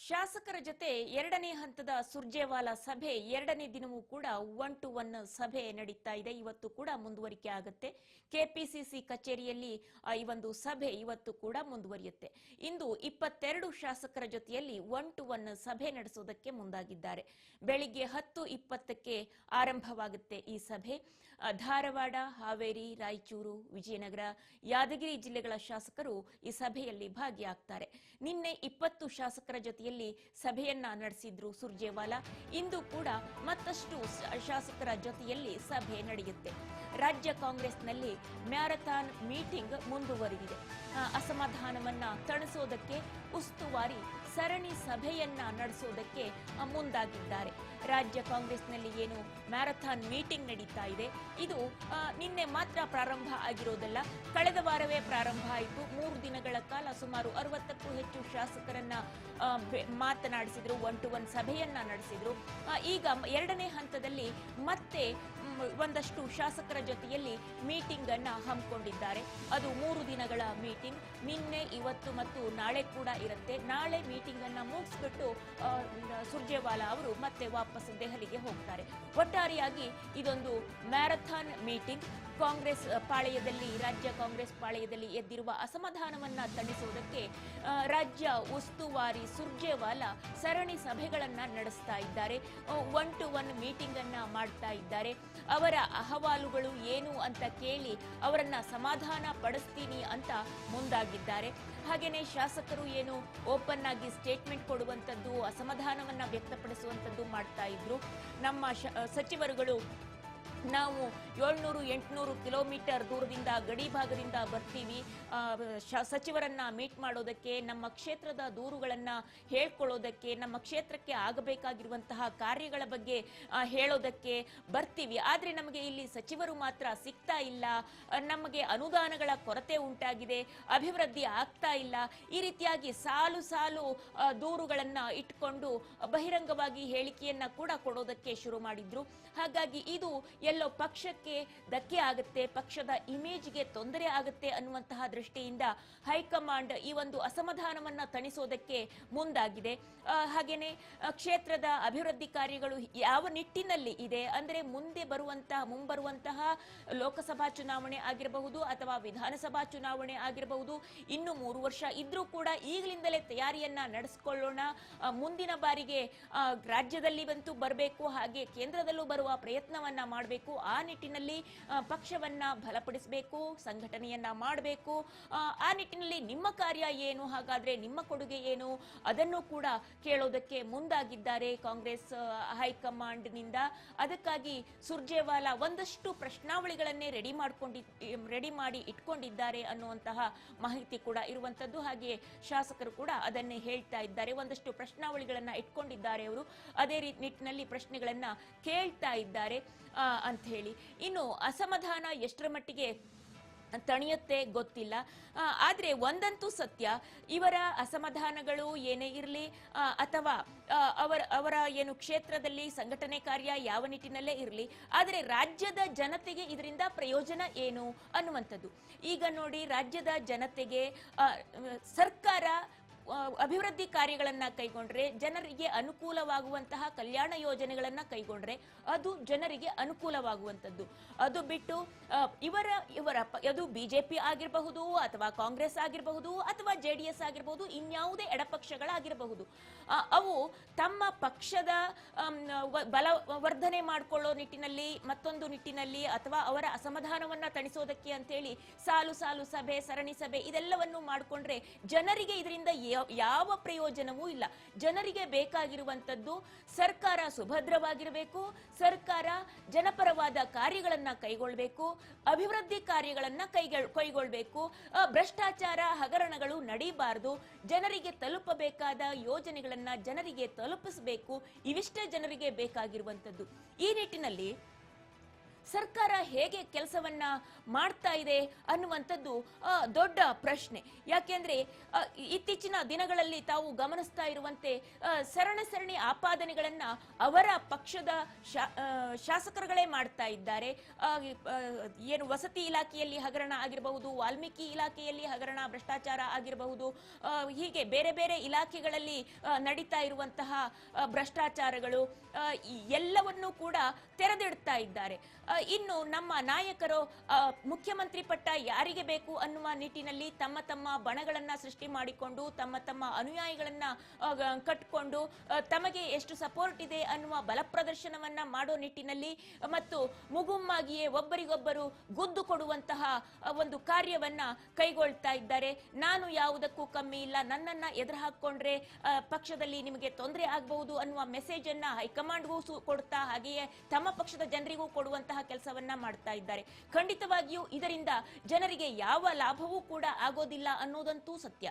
ಶಾಸಕರ ಜೊತೆ ಎರಡನೇ ಹಂತದ ಸುರ್ಜೇವಾಲಾ ಸಭೆ ಎರಡನೇ ದಿನವೂ ಕೂಡ 1-to-1 ಸಭೆ ನಡೀತಾ ಇದೆ. ಇವತ್ತು ಕೂಡ ಮುಂದುವರಿಕೆ ಆಗುತ್ತೆ. ಕೆಪಿಸಿಸಿ ಕಚೇರಿಯಲ್ಲಿ ಈ ಒಂದು ಸಭೆ ಇವತ್ತು ಕೂಡ ಮುಂದುವರಿಯುತ್ತೆ. ಇಂದು 22 ಶಾಸಕರ ಜೊತೆಯಲ್ಲಿ 1-to-1 ಸಭೆ ನಡೆಸೋದಕ್ಕೆ ಮುಂದಾಗಿದ್ದಾರೆ. ಬೆಳಿಗ್ಗೆ 10:20ಕ್ಕೆ ಆರಂಭವಾಗುತ್ತೆ ಈ ಸಭೆ. ಧಾರವಾಡ, ಹಾವೇರಿ, ರಾಯಚೂರು, ವಿಜಯನಗರ, ಯಾದಗಿರಿ ಜಿಲ್ಲೆಗಳ ಶಾಸಕರು ಈ ಸಭೆಯಲ್ಲಿ ಭಾಗಿಯಾಗ್ತಾರೆ. ನಿನ್ನೆ 20 ಶಾಸಕರ ಜೊತೆಯಲ್ಲಿ ಸಭೆಯನ್ನ ನಡೆಸಿದ್ರು ಸುರ್ಜೇವಾಲಾ. ಇಂದು ಕೂಡ ಮತ್ತಷ್ಟು ಶಾಸಕರ ಜೊತೆಯಲ್ಲಿ ಸಭೆ ನಡೆಯುತ್ತೆ. ರಾಜ್ಯ ಕಾಂಗ್ರೆಸ್ನಲ್ಲಿ ಮ್ಯಾರಥಾನ್ ಮೀಟಿಂಗ್ ಮುಂದುವರಿದಿದೆ. ಅಸಮಾಧಾನವನ್ನ ತಣಿಸೋದಕ್ಕೆ ಉಸ್ತುವಾರಿ ಸರಣಿ ಸಭೆಯನ್ನ ನಡೆಸೋದಕ್ಕೆ ಮುಂದಾಗಿದ್ದಾರೆ. ರಾಜ್ಯ ಕಾಂಗ್ರೆಸ್ನಲ್ಲಿ ಏನು ಮ್ಯಾರಥಾನ್ ಮೀಟಿಂಗ್ ನಡೀತಾ ಇದೆ, ಇದು ನಿನ್ನೆ ಮಾತ್ರ ಪ್ರಾರಂಭ ಆಗಿರೋದಲ್ಲ, ಕಳೆದ ವಾರವೇ ಪ್ರಾರಂಭ ಆಯಿತು. 3 ದಿನಗಳ ಕಾಲ ಸುಮಾರು 60ಕ್ಕೂ ಹೆಚ್ಚು ಶಾಸಕರನ್ನ ಮಾತನಾಡಿಸಿದ್ರು, 1-to-1 ಸಭೆಯನ್ನ ನಡೆಸಿದ್ರು. ಈಗ ಎರಡನೇ ಹಂತದಲ್ಲಿ ಮತ್ತೆ ಒಂದಷ್ಟು ಶಾಸಕರ ಜೊತೆಯಲ್ಲಿ ಮೀಟಿಂಗ್ ಅನ್ನ ಹಮ್ಮಿಕೊಂಡಿದ್ದಾರೆ. ಅದು 3 ದಿನಗಳ ಮೀಟಿಂಗ್. ನಿನ್ನೆ, ಇವತ್ತು ಮತ್ತು ನಾಳೆ ಕೂಡ ಇರುತ್ತೆ. ನಾಳೆ ಮೀಟಿಂಗ್ ಅನ್ನ ಮುಗಿಸ್ಬಿಟ್ಟು ಸುರ್ಜೇವಾಲಾ ಅವರು ಮತ್ತೆ ವಾಪಸ್ ದೆಹಲಿಗೆ ಹೋಗ್ತಾರೆ. ಒಟ್ಟಾರೆಯಾಗಿ ಇದೊಂದು ಮ್ಯಾರಥಾನ್ ಮೀಟಿಂಗ್. ಕಾಂಗ್ರೆಸ್ ಪಾಳೆಯದಲ್ಲಿ, ರಾಜ್ಯ ಕಾಂಗ್ರೆಸ್ ಪಾಳೆಯದಲ್ಲಿ ಎದ್ದಿರುವ ಅಸಮಾಧಾನವನ್ನ ತಣಿಸೋದಕ್ಕೆ ರಾಜ್ಯ ಉಸ್ತುವಾರಿ ಸುರ್ಜೇವಾಲಾ ಸರಣಿ ಸಭೆಗಳನ್ನ ನಡೆಸ್ತಾ ಇದ್ದಾರೆ. 1-to-1 ಮೀಟಿಂಗ್ ಅನ್ನ ಮಾಡ್ತಾ ಇದ್ದಾರೆ. ಅವರ ಅಹವಾಲುಗಳು ಏನು ಅಂತ ಕೇಳಿ ಅವರನ್ನ ಸಮಾಧಾನ ಪಡಿಸ್ತೀನಿ ಅಂತ ಮುಂದಾಗಿದ್ದಾರೆ. ಹಾಗೇನೆ ಶಾಸಕರು ಏನು ಓಪನ್ ಆಗಿ ಸ್ಟೇಟ್ಮೆಂಟ್ ಕೊಡುವಂತದ್ದು, ಅಸಮಾಧಾನವನ್ನ ವ್ಯಕ್ತಪಡಿಸುವಂತದ್ದು ಮಾಡ್ತಾ ಇದ್ರು. ನಮ್ಮ ಸಚಿವರುಗಳು ನಾವು 700-800 ಕಿಲೋಮೀಟರ್ ದೂರದಿಂದ, ಗಡಿ ಭಾಗದಿಂದ ಬರ್ತೀವಿ ಸಚಿವರನ್ನ ಮೀಟ್ ಮಾಡೋದಕ್ಕೆ, ನಮ್ಮ ಕ್ಷೇತ್ರದ ದೂರುಗಳನ್ನ ಹೇಳ್ಕೊಳ್ಳೋದಕ್ಕೆ, ನಮ್ಮ ಕ್ಷೇತ್ರಕ್ಕೆ ಆಗಬೇಕಾಗಿರುವಂತಹ ಕಾರ್ಯಗಳ ಬಗ್ಗೆ ಹೇಳೋದಕ್ಕೆ ಬರ್ತೀವಿ. ಆದ್ರೆ ನಮಗೆ ಇಲ್ಲಿ ಸಚಿವರು ಮಾತ್ರ ಸಿಗ್ತಾ ಇಲ್ಲ, ನಮಗೆ ಅನುದಾನಗಳ ಕೊರತೆ ಉಂಟಾಗಿದೆ, ಅಭಿವೃದ್ಧಿ ಆಗ್ತಾ ಇಲ್ಲ, ಈ ರೀತಿಯಾಗಿ ಸಾಲು ಸಾಲು ದೂರುಗಳನ್ನ ಇಟ್ಕೊಂಡು ಬಹಿರಂಗವಾಗಿ ಹೇಳಿಕೆಯನ್ನ ಕೂಡ ಕೊಡೋದಕ್ಕೆ ಶುರು ಮಾಡಿದ್ರು. ಹಾಗಾಗಿ ಇದು ಎಲ್ಲೋ ಪಕ್ಷಕ್ಕೆ ಧಕ್ಕೆ ಆಗುತ್ತೆ, ಪಕ್ಷದ ಇಮೇಜ್ಗೆ ತೊಂದರೆ ಆಗುತ್ತೆ ಅನ್ನುವಂತಹ ದೃಷ್ಟಿಯಿಂದ ಹೈಕಮಾಂಡ್ ಈ ಒಂದು ಅಸಮಾಧಾನವನ್ನ ತಣಿಸೋದಕ್ಕೆ ಮುಂದಾಗಿದೆ. ಹಾಗೇನೆ ಕ್ಷೇತ್ರದ ಅಭಿವೃದ್ಧಿ ಕಾರ್ಯಗಳು ಯಾವ ನಿಟ್ಟಿನಲ್ಲಿ ಇದೆ ಅಂದ್ರೆ, ಮುಂಬರುವಂತಹ ಲೋಕಸಭಾ ಚುನಾವಣೆ ಆಗಿರಬಹುದು ಅಥವಾ ವಿಧಾನಸಭಾ ಚುನಾವಣೆ ಆಗಿರಬಹುದು, ಇನ್ನು 3 ವರ್ಷ ಇದ್ರೂ ಕೂಡ ಈಗಲಿಂದಲೇ ತಯಾರಿಯನ್ನ ನಡೆಸಿಕೊಳ್ಳೋಣ. ಮುಂದಿನ ಬಾರಿಗೆ ರಾಜ್ಯದಲ್ಲಿ ಬಂತು ಬರಬೇಕು, ಹಾಗೆ ಕೇಂದ್ರದಲ್ಲೂ ಬರುವ ಪ್ರಯತ್ನವನ್ನ ಮಾಡಬೇಕು. ಆ ನಿಟ್ಟಿನಲ್ಲಿ ಪಕ್ಷವನ್ನ ಬಲಪಡಿಸಬೇಕು, ಸಂಘಟನೆಯನ್ನ ಮಾಡಬೇಕು. ಆ ನಿಟ್ಟಿನಲ್ಲಿ ನಿಮ್ಮ ಕಾರ್ಯ ಏನು, ಹಾಗಾದ್ರೆ ನಿಮ್ಮ ಕೊಡುಗೆ ಏನು, ಅದನ್ನು ಕೂಡ ಕೇಳೋದಕ್ಕೆ ಮುಂದಾಗಿದ್ದಾರೆ ಕಾಂಗ್ರೆಸ್ ಹೈಕಮಾಂಡ್ ನಿಂದ. ಅದಕ್ಕಾಗಿ ಸುರ್ಜೇವಾಲಾ ಒಂದಷ್ಟು ಪ್ರಶ್ನಾವಳಿಗಳನ್ನೇ ರೆಡಿ ಮಾಡಿ ಇಟ್ಕೊಂಡಿದ್ದಾರೆ ಅನ್ನುವಂತಹ ಮಾಹಿತಿ ಕೂಡ ಇರುವಂತದ್ದು. ಹಾಗೆ ಶಾಸಕರು ಕೂಡ ಅದನ್ನೇ ಹೇಳ್ತಾ ಇದ್ದಾರೆ. ಒಂದಷ್ಟು ಪ್ರಶ್ನಾವಳಿಗಳನ್ನ ಇಟ್ಕೊಂಡಿದ್ದಾರೆ ಅವರು, ಅದೇ ನಿಟ್ಟಿನಲ್ಲಿ ಪ್ರಶ್ನೆಗಳನ್ನ ಕೇಳ್ತಾ ಇದ್ದಾರೆ ಅಂತ ಹೇಳಿ. ಇನ್ನು ಅಸಮಾಧಾನ ಎಷ್ಟರ ಮಟ್ಟಿಗೆ ತಣಿಯುತ್ತೆ ಗೊತ್ತಿಲ್ಲ. ಆದ್ರೆ ಒಂದಂತೂ ಸತ್ಯ, ಇವರ ಅಸಮಾಧಾನಗಳು ಏನೇ ಇರಲಿ ಅಥವಾ ಅವರ ಏನು ಕ್ಷೇತ್ರದಲ್ಲಿ ಸಂಘಟನೆ ಕಾರ್ಯ ಯಾವ ನಿಟ್ಟಿನಲ್ಲೇ ಇರಲಿ, ಆದರೆ ರಾಜ್ಯದ ಜನತೆಗೆ ಇದರಿಂದ ಪ್ರಯೋಜನ ಏನು ಅನ್ನುವಂಥದ್ದು. ಈಗ ನೋಡಿ, ರಾಜ್ಯದ ಜನತೆಗೆ ಸರ್ಕಾರ ಅಭಿವೃದ್ಧಿ ಕಾರ್ಯಗಳನ್ನ ಕೈಗೊಂಡ್ರೆ, ಜನರಿಗೆ ಅನುಕೂಲವಾಗುವಂತಹ ಕಲ್ಯಾಣ ಯೋಜನೆಗಳನ್ನ ಕೈಗೊಂಡ್ರೆ ಅದು ಜನರಿಗೆ ಅನುಕೂಲವಾಗುವಂಥದ್ದು. ಅದು ಬಿಟ್ಟು ಅದು ಬಿಜೆಪಿ ಆಗಿರಬಹುದು ಅಥವಾ ಕಾಂಗ್ರೆಸ್ ಆಗಿರಬಹುದು ಅಥವಾ JDS ಆಗಿರಬಹುದು, ಇನ್ಯಾವುದೇ ಎಡಪಕ್ಷಗಳಾಗಿರಬಹುದು, ಅವು ತಮ್ಮ ಪಕ್ಷದ ಬಲವರ್ಧನೆ ಮಾಡಿಕೊಳ್ಳೋ ನಿಟ್ಟಿನಲ್ಲಿ, ಮತ್ತೊಂದು ನಿಟ್ಟಿನಲ್ಲಿ, ಅಥವಾ ಅವರ ಅಸಮಾಧಾನವನ್ನ ತಣಿಸೋದಕ್ಕೆ ಅಂತೇಳಿ ಸಾಲು ಸಾಲು ಸಭೆ, ಸರಣಿ ಸಭೆ ಇದೆಲ್ಲವನ್ನು ಮಾಡಿಕೊಂಡ್ರೆ ಜನರಿಗೆ ಇದರಿಂದ ಯಾವ ಪ್ರಯೋಜನವೂ ಇಲ್ಲ. ಜನರಿಗೆ ಬೇಕಾಗಿರುವಂತದ್ದು ಸರ್ಕಾರ ಸುಭದ್ರವಾಗಿರಬೇಕು, ಸರ್ಕಾರ ಜನಪರವಾದ ಕಾರ್ಯಗಳನ್ನ ಕೈಗೊಳ್ಳಬೇಕು, ಅಭಿವೃದ್ಧಿ ಕಾರ್ಯಗಳನ್ನ ಕೈಗೊಳ್ಳಬೇಕು, ಭ್ರಷ್ಟಾಚಾರ ಹಗರಣಗಳು ನಡೀಬಾರದು, ಜನರಿಗೆ ತಲುಪಬೇಕಾದ ಯೋಜನೆಗಳನ್ನ ಜನರಿಗೆ ತಲುಪಿಸಬೇಕು. ಇವಿಷ್ಟೇ ಜನರಿಗೆ ಬೇಕಾಗಿರುವಂತದ್ದು. ಈ ನಿಟ್ಟಿನಲ್ಲಿ ಸರ್ಕಾರ ಹೇಗೆ ಕೆಲಸವನ್ನ ಮಾಡ್ತಾ ಇದೆ ಅನ್ನುವಂಥದ್ದು ದೊಡ್ಡ ಪ್ರಶ್ನೆ. ಯಾಕೆಂದ್ರೆ ಇತ್ತೀಚಿನ ದಿನಗಳಲ್ಲಿ ತಾವು ಗಮನಿಸ್ತಾ ಇರುವಂತೆ ಸರಣಿ ಆಪಾದನೆಗಳನ್ನ ಅವರ ಪಕ್ಷದ ಶಾಸಕರುಗಳೇ ಮಾಡ್ತಾ ಇದ್ದಾರೆ. ಏನು ವಸತಿ ಇಲಾಖೆಯಲ್ಲಿ ಹಗರಣ ಆಗಿರಬಹುದು, ವಾಲ್ಮೀಕಿ ಇಲಾಖೆಯಲ್ಲಿ ಹಗರಣ ಭ್ರಷ್ಟಾಚಾರ ಆಗಿರಬಹುದು, ಹೀಗೆ ಬೇರೆ ಬೇರೆ ಇಲಾಖೆಗಳಲ್ಲಿ ನಡೀತಾ ಇರುವಂತಹ ಭ್ರಷ್ಟಾಚಾರಗಳು ಎಲ್ಲವನ್ನೂ ಕೂಡ ತೆರೆದಿಡ್ತಾ ಇದ್ದಾರೆ. ಇನ್ನು ನಮ್ಮ ನಾಯಕರು ಮುಖ್ಯಮಂತ್ರಿ ಪಟ್ಟ ಯಾರಿಗೆ ಬೇಕು ಅನ್ನುವ ನಿಟ್ಟಿನಲ್ಲಿ ತಮ್ಮ ತಮ್ಮ ಬಣಗಳನ್ನ ಸೃಷ್ಟಿ ಮಾಡಿಕೊಂಡು ತಮ್ಮ ಅನುಯಾಯಿಗಳನ್ನ ಕಟ್ಕೊಂಡು ತಮಗೆ ಎಷ್ಟು ಸಪೋರ್ಟ್ ಇದೆ ಅನ್ನುವ ಬಲ ಪ್ರದರ್ಶನವನ್ನ ಮಾಡೋ ನಿಟ್ಟಿನಲ್ಲಿ ಮತ್ತು ಮುಗುಮ್ಮಾಗಿಯೇ ಒಬ್ಬರಿಗೊಬ್ಬರು ಗುದ್ದು ಕೊಡುವಂತಹ ಒಂದು ಕಾರ್ಯವನ್ನ ಕೈಗೊಳ್ತಾ ಇದ್ದಾರೆ. ನಾನು ಯಾವುದಕ್ಕೂ ಕಮ್ಮಿ ಇಲ್ಲ, ನನ್ನನ್ನ ಎದುರು ಹಾಕೊಂಡ್ರೆ ಪಕ್ಷದಲ್ಲಿ ನಿಮಗೆ ತೊಂದರೆ ಆಗಬಹುದು ಅನ್ನುವ ಮೆಸೇಜ್ ಅನ್ನ ಹೈಕಮಾಂಡ್ಗೂ ಕೊಡ್ತಾ ಹಾಗೆಯೇ ತಮ್ಮ ಪಕ್ಷದ ಜನರಿಗೂ ಕೊಡುವಂತಹ ಕೆಲಸವನ್ನ ಮಾಡ್ತಾ ಇದ್ದಾರೆ. ಖಂಡಿತವಾಗಿಯೂ ಇದರಿಂದ ಜನರಿಗೆ ಯಾವ ಲಾಭವೂ ಕೂಡ ಆಗೋದಿಲ್ಲ ಅನ್ನೋದಂತೂ ಸತ್ಯ.